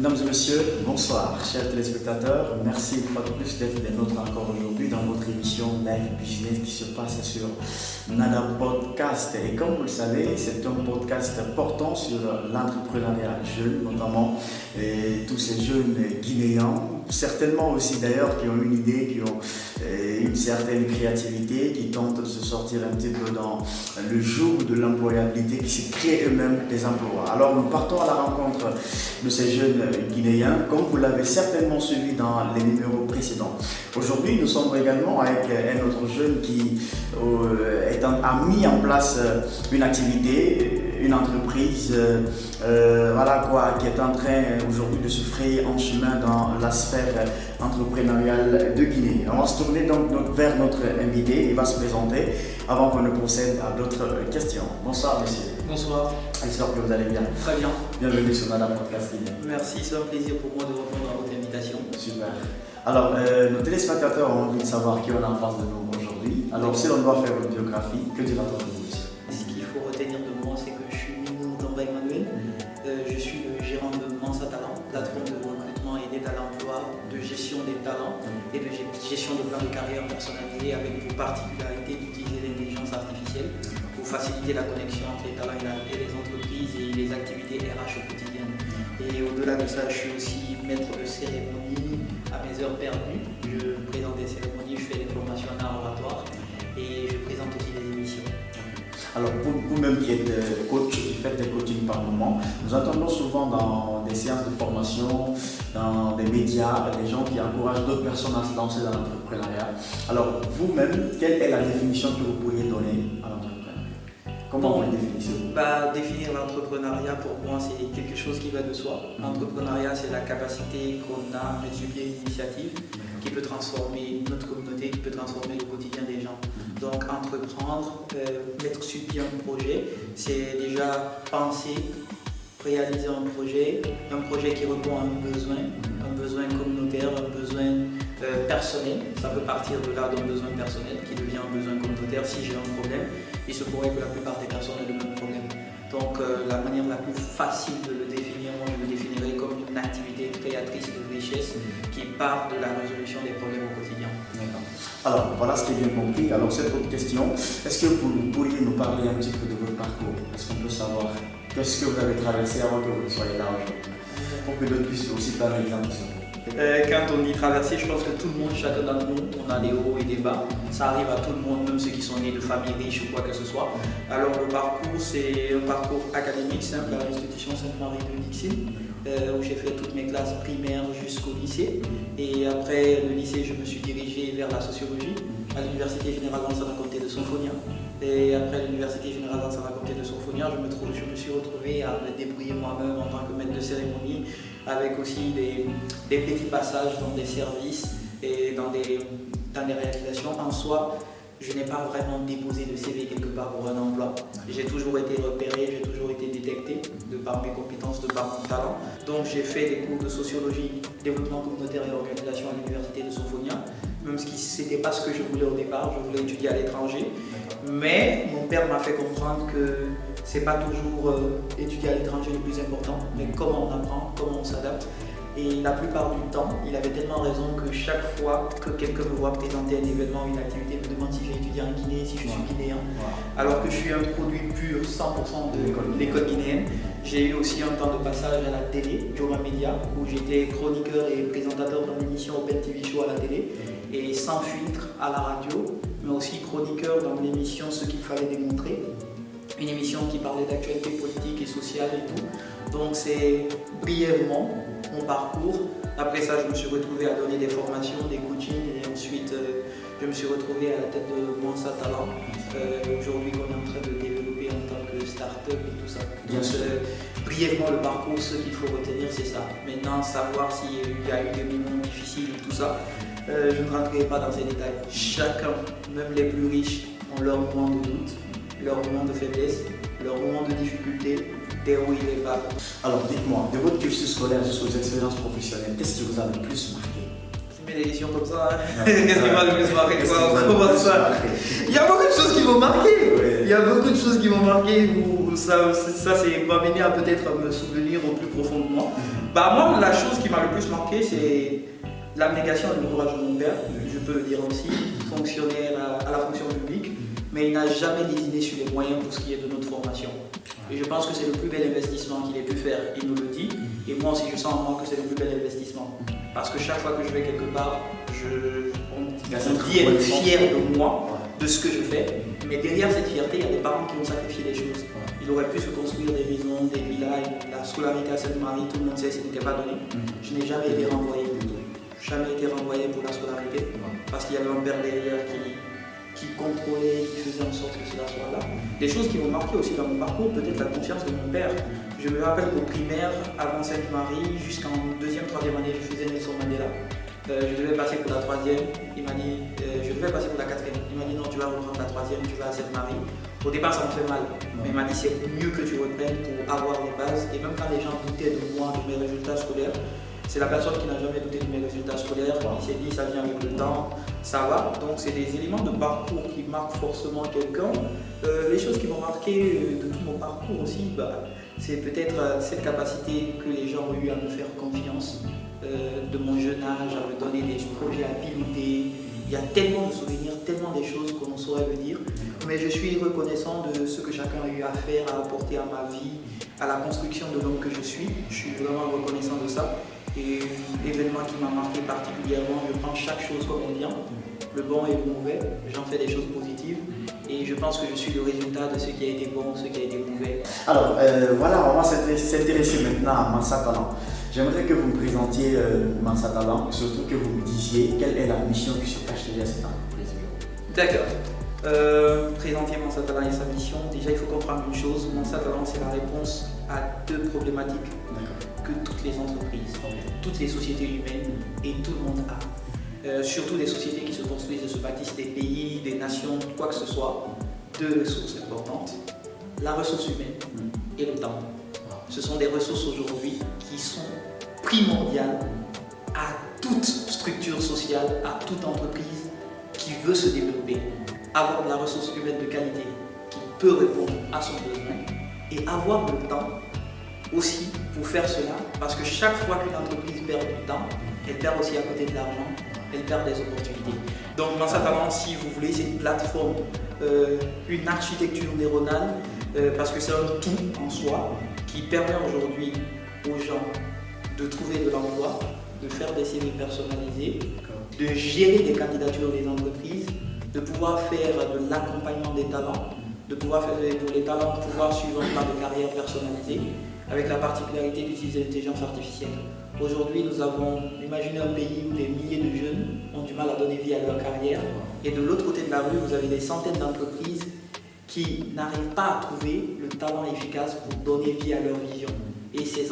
Mesdames et messieurs, bonsoir, chers téléspectateurs. Merci une fois de plus d'être des nôtres encore aujourd'hui dans votre émission Live Business qui se passe sur Nada Podcast. Et comme vous le savez, c'est un podcast portant sur l'entrepreneuriat jeune, notamment tous ces jeunes Guinéens, certainement aussi d'ailleurs qui ont une idée, qui ont une certaine créativité, qui tentent de se sortir un petit peu dans le joug de l'employabilité, qui se créent eux-mêmes des emplois. Alors nous partons à la rencontre de ces jeunes guinéens, comme vous l'avez certainement suivi dans les numéros précédents. Aujourd'hui, nous sommes également avec un autre jeune qui a mis en place une activité, une entreprise, qui est en train aujourd'hui de se frayer en chemin dans la sphère entrepreneuriale de Guinée. On va se tourner donc vers notre invité, il va se présenter avant qu'on ne procède à d'autres questions. Bonsoir monsieur. Bonsoir. J'espère que vous allez bien. Très bien. Bienvenue sur Nada Podcast Guinée. Merci, c'est un plaisir pour moi de répondre à votre invitation. Super. Alors, nos téléspectateurs ont envie de savoir qui on a en face de nous aujourd'hui. Alors, si on doit faire une biographie, que dira-t-on de vous monsieur? Ce qu'il faut retenir de moi, c'est que je suis Mimou Damba Emmanuel. Je suis le gérant de Mansa Talent, plateforme de recrutement et d'aide à l'emploi, de gestion des talents et de gestion de plans de carrière personnalisés avec pour particularité d'utiliser l'intelligence artificielle pour faciliter la connexion entre les talents et les entreprises et les activités RH au quotidien. Et au-delà de ça, je suis aussi maître de cérémonie à mes heures perdues. Je présente des cérémonies, je fais des formations en art oratoire et je présente aussi des émissions. Alors, vous-même qui êtes coach, qui faites des coachings par moment, nous entendons souvent dans des séances de formation, dans des médias, des gens qui encouragent d'autres personnes à se lancer dans l'entrepreneuriat. Alors, vous-même, quelle est la définition que vous pourriez donner à l'entrepreneuriat? Comment vous le définissez-vous? Définir l'entrepreneuriat, pour moi, c'est quelque chose qui va de soi. L'entrepreneuriat, c'est la capacité qu'on a à multiplier une initiative qui peut transformer notre communauté, qui peut transformer le quotidien des gens. Donc, entreprendre, mettre sur pied un projet, c'est déjà penser, réaliser un projet qui répond à un besoin communautaire, un besoin personnel. Ça peut partir de là d'un besoin personnel qui devient un besoin communautaire. Si j'ai un problème, il se pourrait que la plupart des personnes aient le même problème. Donc la manière la plus facile de le définir, moi je le définirais comme une activité créatrice de richesse qui part de la résolution des problèmes au quotidien. D'accord. Alors voilà ce qui est bien compris. Alors cette autre question, est-ce que vous pourriez nous parler un petit peu de votre parcours? Est-ce qu'on peut savoir qu'est-ce que vous avez traversé avant que vous ne soyez là aujourd'hui? Pour que d'autres puissent aussi prendre l'exemple. Quand on dit traverser, je pense que tout le monde, chacun d'entre nous, on a des hauts et des bas. Ça arrive à tout le monde, même ceux qui sont nés de familles riches ou quoi que ce soit. Alors le parcours, c'est un parcours académique simple à l'institution Sainte-Marie de Dixine, où j'ai fait toutes mes classes primaires jusqu'au lycée. Et après le lycée, je me suis dirigé vers la sociologie à l'Université Générale d'Ansana Comté de Sonfonia. Et après l'Université Générale d'Ansana Comté de Sonfonia, je me suis retrouvé à me débrouiller moi-même en tant que maître de cérémonie, avec aussi des petits passages dans des services et dans des réalisations. En soi, je n'ai pas vraiment déposé de CV quelque part pour un emploi. J'ai toujours été repéré, j'ai toujours été détecté de par mes compétences, de par mon talent. Donc j'ai fait des cours de sociologie, développement communautaire et organisation à l'Université de Sonfonia. Même si ce n'était pas ce que je voulais au départ, je voulais étudier à l'étranger. Mais mon père m'a fait comprendre que c'est pas toujours étudier à l'étranger le plus important, mais comment on apprend, comment on s'adapte. Et la plupart du temps, il avait tellement raison que chaque fois que quelqu'un me voit présenter un événement, une activité, me demande si j'ai étudié en Guinée, si je suis guinéen. Alors que je suis un produit pur, 100% de l'école guinéenne. J'ai eu aussi un temps de passage à la télé, Joma Media, où j'étais chroniqueur et présentateur dans l'émission Open TV Show à la télé, et sans filtre à la radio, mais aussi chroniqueur dans l'émission Ce qu'il fallait démontrer, une émission qui parlait d'actualité politique et sociale et tout. Donc c'est brièvement mon parcours. Après ça, je me suis retrouvé à donner des formations, des coachings, et ensuite je me suis retrouvé à la tête de Mansa Talent, aujourd'hui qu'on est en train de développer en tant que start-up et tout ça. Donc brièvement le parcours, ce qu'il faut retenir, c'est ça. Maintenant, savoir s'il y a eu des moments difficiles et tout ça, je ne rentrerai pas dans ces détails. Chacun, même les plus riches, ont leurs moments de doute, leurs moments de faiblesse, leurs moments de difficulté, des hauts et des bas. Alors dites-moi, de votre cursus scolaire jusqu'aux expériences professionnelles, qu'est-ce qui vous a le plus marqué? mets des questions comme ça. Non. Qu'est-ce qui va le plus marquer? Qu'est-ce qui va Comment le plus ça? marquer? Il y a beaucoup de choses qui m'ont marqué. Oui. Il y a beaucoup de choses qui m'ont marqué. Ça c'est m'amener à peut-être me souvenir au plus profond de moi. Bah, moi, la chose qui m'a le plus marqué, c'est l'abnégation et le courage de mon père. Je peux le dire aussi, fonctionnaire à la fonction publique, mais il n'a jamais lésiné sur les moyens pour ce qui est de notre formation. Et je pense que c'est le plus bel investissement qu'il ait pu faire. Il nous le dit. Et moi aussi, je sens en moi que c'est le plus bel investissement. Parce que chaque fois que je vais quelque part, on dit être fier de moi, de ce que je fais. Mais derrière cette fierté, il y a des parents qui ont sacrifié des choses. Il aurait pu se construire des maisons, des villas, la scolarité à Sainte-Marie, tout le monde sait, ce n'était pas donné. Je n'ai jamais été renvoyé du tout. Jamais été renvoyé pour la scolarité. Parce qu'il y avait un père derrière qui contrôlait, qui faisait en sorte que cela soit là. Des choses qui m'ont marqué aussi dans mon parcours, peut-être la confiance de mon père. Je me rappelle qu'au primaire, avant Sainte-Marie, jusqu'en 2e, 3e année, je faisais Nelson Mandela. Je devais passer pour la 3e, il m'a dit, je devais passer pour la 4e. Il m'a dit non, tu vas reprendre la 3e, tu vas à Sainte-Marie. Au départ, ça me fait mal, mais il m'a dit c'est mieux que tu reprennes pour avoir les bases. Et même quand les gens doutaient de moi, de mes résultats scolaires, c'est la personne qui n'a jamais douté de mes résultats scolaires. Il s'est dit ça vient avec le temps, ça va. Donc c'est des éléments de parcours qui marquent forcément quelqu'un. Les choses qui m'ont marqué de tout mon parcours aussi, c'est peut-être cette capacité que les gens ont eu à me faire confiance de mon jeune âge, à me donner des projets à piloter. Il y a tellement de souvenirs, tellement des choses qu'on saurait le dire. Mais je suis reconnaissant de ce que chacun a eu à faire, à apporter à ma vie, à la construction de l'homme que je suis. Je suis vraiment reconnaissant de ça. Et l'événement qui m'a marqué particulièrement, je prends chaque chose comme on vient, le bon et le mauvais, j'en fais des choses positives. Et je pense que je suis le résultat de ce qui a été bon, ce qui a été mauvais. Alors, voilà, on va s'intéresser maintenant à Mansa Talent. J'aimerais que vous me présentiez Mansa Talent, et surtout que vous me disiez quelle est la mission qui se cache derrière cette entreprise. D'accord. Présenter Mansa Talent et sa mission, déjà il faut comprendre une chose, Mansa Talent c'est la réponse à 2 problématiques que toutes les entreprises, toutes les sociétés humaines et tout le monde a. Surtout des sociétés qui se construisent et se bâtissent, des pays, des nations, quoi que ce soit, 2 ressources importantes, la ressource humaine et le temps. Ce sont des ressources aujourd'hui qui sont primordiales à toute structure sociale, à toute entreprise qui veut se développer. Avoir de la ressource humaine de qualité qui peut répondre à son besoin et avoir le temps aussi pour faire cela, parce que chaque fois qu'une entreprise perd du temps, elle perd aussi à côté de l'argent, elle perd des opportunités. Donc Mansa Talent, si vous voulez, c'est une plateforme, une architecture neuronale, parce que c'est un tout en soi qui permet aujourd'hui aux gens de trouver de l'emploi, de faire des CV personnalisés, de gérer des candidatures des entreprises, de pouvoir faire de l'accompagnement des talents, de pouvoir faire pour les talents, de pouvoir suivre un plan de carrière personnalisé, avec la particularité d'utiliser l'intelligence artificielle. Aujourd'hui, nous avons imaginé un pays où des milliers de jeunes ont du mal à donner vie à leur carrière, et de l'autre côté de la rue, vous avez des centaines d'entreprises qui n'arrivent pas à trouver le talent efficace pour donner vie à leur vision. Et ces